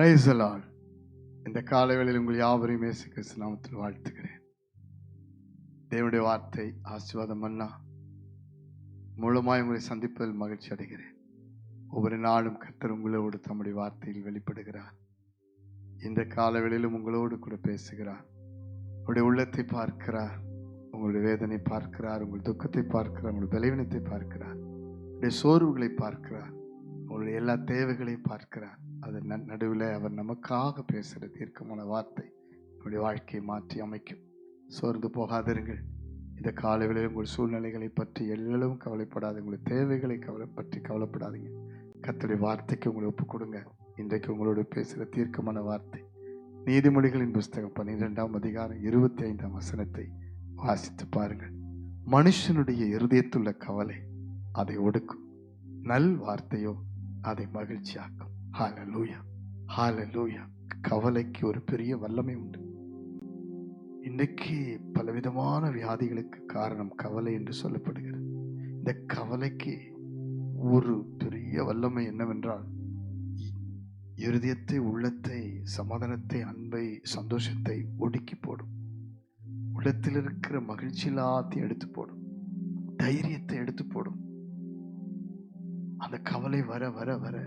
Praise the Lord. இந்த காலைவேளையில் உங்கள் யாவரையும் இயேசு கிறிஸ்து நாமத்தில் வாழ்த்துகிறேன். தேவனுடைய வார்த்தை ஆசீர்வாதம் மன்னா மூலமாய் உங்களை சந்திப்பதில் மகிழ்ச்சி அடைகிறேன். ஒவ்வொரு நாளும் கர்த்தர் உங்களோடு தம்முடைய வார்த்தையில் வெளிப்படுகிறார். இந்த காலவேளையிலும் உங்களோடு கூட பேசுகிறார். உங்களுடைய உள்ளத்தை பார்க்கிறார், உங்களுடைய வேதனை பார்க்கிறார், உங்கள் துக்கத்தை பார்க்கிறார், உங்களுடைய பலவீனத்தை பார்க்கிறார், உங்களுடைய சோர்வுகளை பார்க்கிறார், உங்களுடைய எல்லா தேவைகளையும் பார்க்கிறார். அதன் நடுவில் அவர் நமக்காக பேசுகிற தீர்க்கமான வார்த்தை நம்முடைய வாழ்க்கையை மாற்றி அமைக்கும். சோர்ந்து போகாதிருங்கள். இந்த காலையில் உங்கள் சூழ்நிலைகளை பற்றி எல்லளவும் கவலைப்படாது, உங்களுடைய தேவைகளை பற்றி கவலைப்படாதீங்க. கர்த்தருடைய வார்த்தைக்கு உங்களை ஒப்புக் கொடுங்க. இன்றைக்கு உங்களோடு பேசுகிற தீர்க்கமான வார்த்தை நீதிமொழிகளின் புஸ்தகம் 12ஆம் அதிகாரம் 25ஆம் வசனத்தை வாசித்து பாருங்கள். மனுஷனுடைய இருதயத்துள்ள கவலை அதை ஒடுக்கும், நல் வார்த்தையோ அதை மகிழ்ச்சியாக்கும். ஹல்லேலூயா, ஹல்லேலூயா. கவலைக்கு ஒரு பெரிய வல்லமை உண்டு. இன்றைக்கு பலவிதமான வியாதிகளுக்கு காரணம் கவலை என்று சொல்லப்படுகிறது. இந்த கவலைக்கு ஒரு பெரிய வல்லமை என்னவென்றால், இருதயத்தை, உள்ளத்தை, சமாதானத்தை, அன்பை, சந்தோஷத்தை ஒடுக்கி போடும். உள்ளத்தில் இருக்கிற மகிழ்ச்சி எல்லாத்தையும் எடுத்து போடும், தைரியத்தை எடுத்து போடும். அந்த கவலை வர வர வர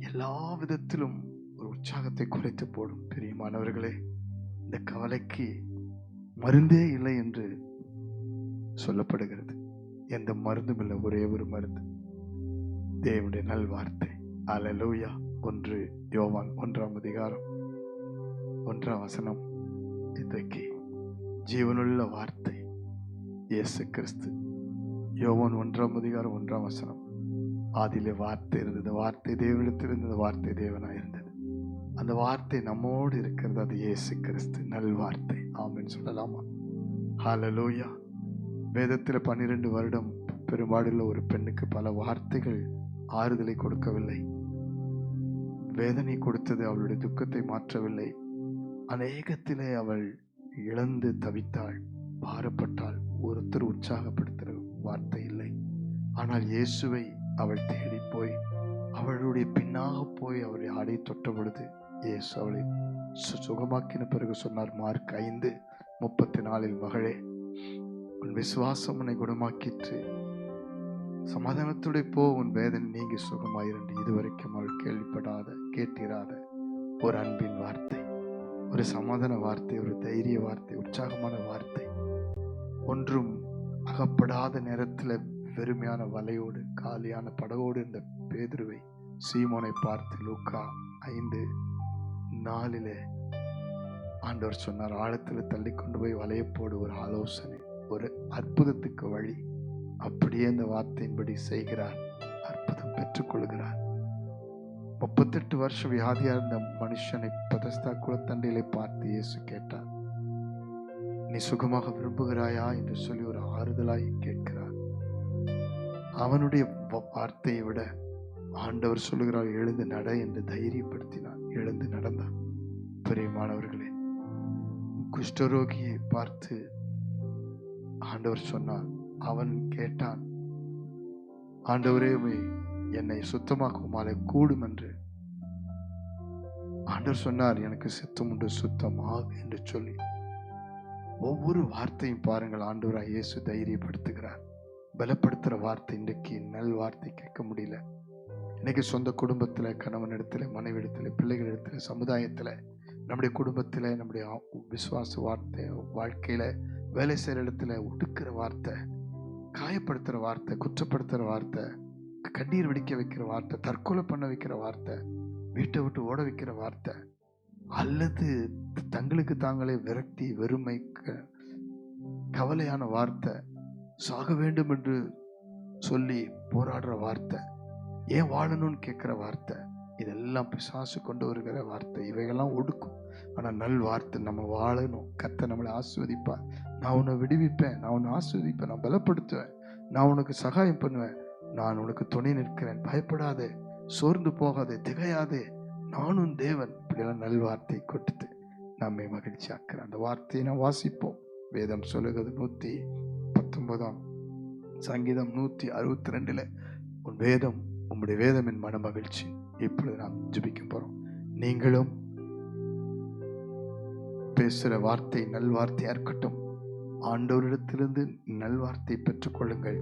எல்லா விதத்திலும் ஒரு உற்சாகத்தை குறைத்து போடும். பிரியமானவர்களே, இந்த கவலைக்கு மருந்தே இல்லை என்று சொல்லப்படுகிறது. எந்த மருந்தும் இல்லை, ஒரே ஒரு மருந்து, தேவனுடைய நல்வார்த்தை. அல்லேலூயா. 1 யோவான் 1ஆம் அதிகாரம் 1ஆம் வசனம். இன்றைக்கு ஜீவனுள்ள வார்த்தை இயேசு கிறிஸ்து. யோவான் 1ஆம் அதிகாரம் 1ஆம் வசனம். ஆதியிலே வார்த்தை இருந்தது, வார்த்தை தேவனிடத்தில் இருந்தது, வார்த்தை தேவனாய் இருந்தது. அந்த வார்த்தை நம்மோடு இருக்கிறது, அது இயேசு கிறிஸ்து, நல்வார்த்தை. ஆமென் சொல்லலாமா? ஹல்லேலூயா. வேதத்தில் 12 வருடம் பெரும்பாடுள்ள ஒரு பெண்ணுக்கு பல வார்த்தைகள் ஆறுதலை கொடுக்கவில்லை. வேதனை கொடுத்தது, அவளுடைய துக்கத்தை மாற்றவில்லை. அநேகத்திலே அவள் இழந்து தவித்தாள், பாரப்பட்டாள். ஒருத்தர் உற்சாகப்படுத்துகிற வார்த்தை இல்லை. ஆனால் இயேசுவை அவள் தேடி போய் அவளுடைய பின்னாக போய் அவருடைய ஆடை தொட்ட பொழுது இயேசு அவளை சுகமாக்கின பிறகு சொன்னார், மார்க் 5:34, மகளே, உன் விசுவாசம் உன்னை குணமாக்கிற்று, சமாதானத்துடைய போ, உன் வேதனை நீங்கி சுகமாயிரண்டு. இதுவரைக்கும் அவள் கேள்விப்படாத, கேட்டிராத ஒரு அன்பின் வார்த்தை, ஒரு சமாதான வார்த்தை, ஒரு தைரிய வார்த்தை, உற்சாகமான வார்த்தை. ஒன்றும் அகப்படாத நேரத்தில் வெறுமையான வலையோடு, காலியான படகோடு இருந்த பேதுருவை, சீமோனை பார்த்து லூக்கா 5:4 ஆண்டவர் சொன்னார், ஆழத்தில் தள்ளி கொண்டு போய் வலையை போடு. ஒரு ஆலோசனை, ஒரு அற்புதத்துக்கு வழி. அப்படியே அந்த வார்த்தையின்படி செய்கிறார், அற்புதம் பெற்றுக்கொள்கிறார். 38 வருஷம் வியாதியா இருந்த மனுஷனை பெதஸ்தா குளத்தண்டையிலே பார்த்து இயேசு கேட்டார், நீ சுகமாக விரும்புகிறாயா என்று சொல்லி ஒரு ஆறுதலாய் கேட்கிறார். அவனுடைய வார்த்தையை விட ஆண்டவர் சொல்லுகிறார், எழுந்து நட என்று தைரியப்படுத்தினார். எழுந்து நடந்தான். பிரியமானவர்களே, குஷ்டரோகியை பார்த்து ஆண்டவர் சொன்னார், அவன் கேட்டான், ஆண்டவரே என்னை சுத்தமாக்கும் மாலை கூடும் என்று. ஆண்டவர் சொன்னார், எனக்கு சித்தம் உண்டு, சுத்தமாக என்று சொல்லி ஒவ்வொரு வார்த்தையும் பாருங்கள், ஆண்டவராய் இயேசு தைரியப்படுத்துகிறார், பலப்படுத்துகிற வார்த்தை. இன்றைக்கு நல் வார்த்தை கேட்க முடியல. இன்னைக்கு சொந்த குடும்பத்தில், கணவனிடத்தில், மனைவிடத்தில், பிள்ளைகளிடத்தில், சமுதாயத்தில், நம்முடைய குடும்பத்தில், நம்முடைய விசுவாச வார்த்தை, வாழ்க்கையில், வேலை செய்கிற இடத்துல ஒடுக்கிற வார்த்தை, காயப்படுத்துகிற வார்த்தை, குற்றப்படுத்துகிற வார்த்தை, கண்ணீர் வெடிக்க வைக்கிற வார்த்தை, தற்கொலை பண்ண வைக்கிற வார்த்தை, வீட்டை விட்டு ஓட வைக்கிற வார்த்தை, அல்லது தங்களுக்கு தாங்களே விரக்தி, வெறுமை, கவலையான வார்த்தை, சாக வேண்டும் என்று சொல்லி போராடுற வார்த்தை, ஏன் வாழணும்னு கேட்கிற வார்த்தை, இதெல்லாம் பிசாசு கொண்டு வருகிற வார்த்தை. இவைகள்லாம் ஒடுக்கும். ஆனால் நல் வார்த்தை, நம்ம வாழணும், கர்த்தர் நம்மளை ஆசீர்வதிப்பார், நான் உன்னை விடுவிப்பேன், நான் உன்னை ஆசீர்வதிப்பேன், நான் பலப்படுத்துவேன், நான் உனக்கு சகாயம் பண்ணுவேன், நான் உனக்கு துணை நிற்கிறேன், பயப்படாதே, சோர்ந்து போகாதே, திகையாதே, நானும் தேவன். இப்படியெல்லாம் நல் வார்த்தை கொடுத்து நம்மை மகிழ்ச்சி ஆக்குறேன். அந்த வார்த்தையை நான் வாசிப்போம். வேதம் சொல்லுகிறது 119 சங்கீதம் 162 உன் வேதம், உம்முடைய வேதம் என் மன மகிழ்ச்சி. இப்பொழுது நாம் ஜெபிக்க போறோம். நீங்களும் பேசுகிற வார்த்தை நல்வார்த்தையா இருக்கட்டும். ஆண்டவரிடத்திலிருந்து நல்வார்த்தை பெற்றுக்கொள்ளுங்கள்.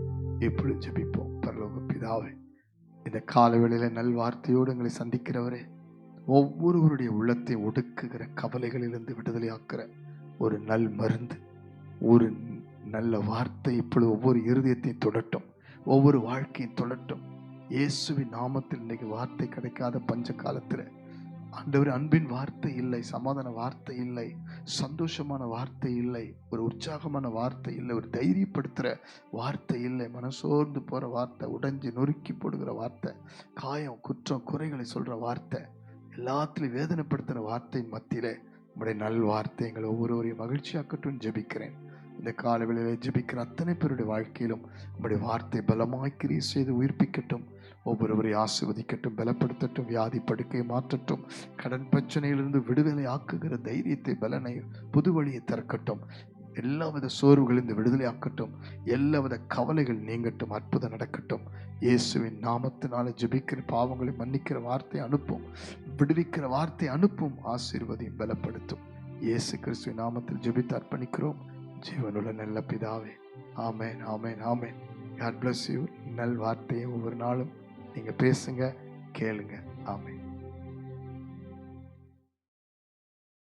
இப்பொழுது ஜெபிப்போம். பரலோக பிதாவே, இந்த காலவேளையில நல்வார்த்தையோடு எங்களை சந்திக்கிறவரே, ஒவ்வொருவருடைய உள்ளத்தை ஒடுக்குகிற கவலைகளிலிருந்து விடுதலையாக்குற ஒரு நல் மருந்து, ஒரு நல்ல வார்த்தை இப்பொழுது ஒவ்வொரு இருதயத்தையும் தொடட்டும், ஒவ்வொரு வாழ்க்கையும் தொடட்டும். இயேசுவின் நாமத்தில் இன்னைக்கு வார்த்தை கிடைக்காத பஞ்ச காலத்தில் ஆண்டவர், அன்பின் வார்த்தை இல்லை, சமாதான வார்த்தை இல்லை, சந்தோஷமான வார்த்தை இல்லை, ஒரு உற்சாகமான வார்த்தை இல்லை, ஒரு தைரியப்படுத்துகிற வார்த்தை இல்லை, மனசோர்ந்து போகிற வார்த்தை, உடைஞ்சு நொறுக்கி போடுகிற வார்த்தை, காயம் குற்றம் குறைகளை சொல்கிற வார்த்தை, எல்லாத்திலையும் வேதனைப்படுத்துகிற வார்த்தையின் மத்தியிலே உங்களுடைய நல் வார்த்தை எங்கள் ஒவ்வொருவரையும் மகிழ்ச்சியாக்கட்டும் ஜெபிக்கிறேன். இந்த காலவெளியிலே ஜெபிக்கிற அத்தனை பேருடைய வாழ்க்கையிலும் உங்களுடைய வார்த்தை பலமாய் கிரியை செய்து உயிர்ப்பிக்கட்டும். ஒவ்வொருவரை ஆசீர்வதிக்கட்டும், பலப்படுத்தட்டும், வியாதி படுக்கையை மாற்றட்டும், கடன் பிரச்சனையிலிருந்து விடுதலை ஆக்குகிற தைரியத்தை, பலனை, புது வழியை திறக்கட்டும். எல்லாவித சோர்வுகளிலிருந்து விடுதலை ஆக்கட்டும், எல்லாவித கவலைகள் நீங்கட்டும், அற்புதம் நடக்கட்டும். இயேசுவின் நாமத்தினால ஜெபிக்கிற பாவங்களை மன்னிக்கிற வார்த்தை அனுப்பும், விடுவிக்கிற வார்த்தை அனுப்பும், ஆசீர்வதியும், பலப்படுத்தும். இயேசு கிறிஸ்துவின் நாமத்தில் ஜெபித்து அர்ப்பணிக்கிறோம் ஜீவனுள்ள நல்ல பிதாவே. ஆமேன், ஆமேன், ஆமேன். God bless you. நல் வார்த்தையை ஒவ்வொரு நாளும் நீங்க பேசுங்க, கேளுங்க. ஆமேன்.